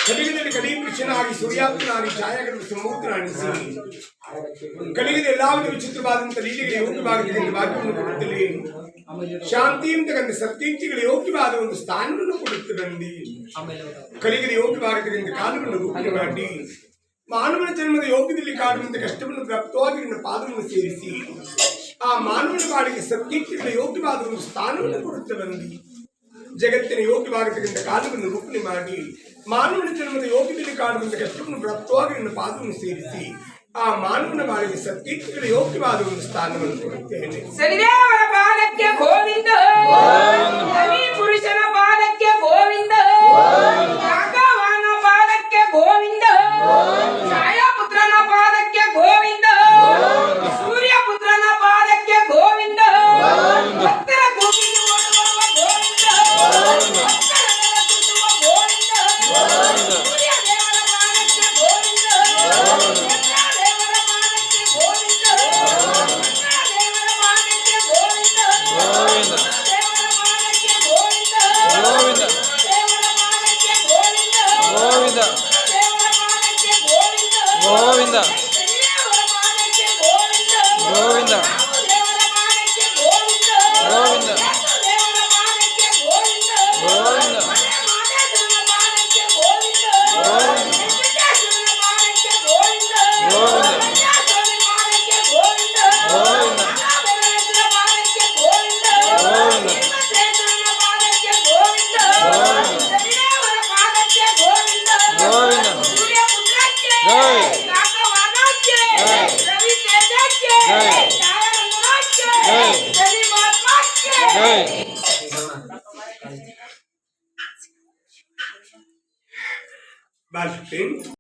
ಕಲಿಯುಗದಲ್ಲಿ ಕಲಿ ಕೃಷ್ಣನಾಗಿ ಸೂರ್ಯಾತ್ಮನಾಗಿ ಛಾಯಾಗ್ರಹ ಸಮೂರ್ತನಾಗಿಸಿ ಕಲಿಯುಗದ ಎಲ್ಲಾ ವಿಚಿತ್ರವಾದಂತಹ ಲೀಲೆಗಳಿಗೆ ಯೋಗ್ಯವಾಗಿದೆ ಭಾಗ್ಯವನ್ನು ಕೊಡುತ್ತಲೇ ಶಾಂತಿಯಿಂದ ಸತ್ಯಂತಿಗಳಿಗೆ ಯೋಗ್ಯವಾದ ಒಂದು ಸ್ಥಾನವನ್ನು ಕೊಡುತ್ತದೆ. ಕಲಿಯುಗದ ಯೋಗ್ಯವಾಗತಕ್ಕಂಥ ಕಾಲವನ್ನು ರೂಪಣೆ ಮಾಡಿ ಮಾನವನ ಜನ್ಮದ ಯೋಗ್ಯದಲ್ಲಿ ಕಾಡುವಂತಹ ಕಷ್ಟವನ್ನು ಪ್ರಾಪ್ತವಾಗಿ ನಿನ್ನ ಪಾದವನ್ನು ಸೇರಿಸಿ ಆ ಮಾನವನ ಬಾಳಿಗೆ ಸತ್ಯಂತಿಗಳ ಯೋಗ್ಯವಾದ ಒಂದು ಸ್ಥಾನವನ್ನು ಕೊಡುತ್ತದೆ. ಜಗತ್ತಿನ ಯೋಗ್ಯವಾಗತಕ್ಕಂಥ ಕಾಲವನ್ನು ರೂಪಣೆ ಮಾಡಿ ಮಾನವನ ಜನ್ಮದ ಯೋಗ್ಯದಲ್ಲಿ ಕಾಣುವಂತ ಕಷ್ಟವನ್ನು ಪ್ರಾಪ್ತವಾಗಿ ನನ್ನ ಪಾದವನ್ನು ಸೇರಿಸಿ ಆ ಮಾನವನ ಬಾಳಿಗೆ ಸತ್ಯಗಳ ಯೋಗ್ಯವಾದ ಒಂದು ಸ್ಥಾನವನ್ನು ಕೊಡುತ್ತೇನೆ. ಸರಿದೇವರ ಪಾದಕ್ಕೆ ಗೋವಿಂದ, ಪುರುಷನ ಪಾದಕ್ಕೆ ಗೋವಿಂದ, ರಾಘವನ ಪಾದಕ್ಕೆ ಗೋವಿಂದ, ಛಾಯಾಪುತ್ರನ ಪಾದಕ್ಕೆ ಗೋವಿಂದ, ಸೂರ್ಯಪುತ್ರನ ಪಾದಕ್ಕೆ ಗೋವಿಂದ, ಭಕ್ತರ ಗೋವಿಂದ ಗೋವಿಂದ, ಗೋವಿಂದ ಗೋವಿಂದ ಗೋವಿಂದ Bye.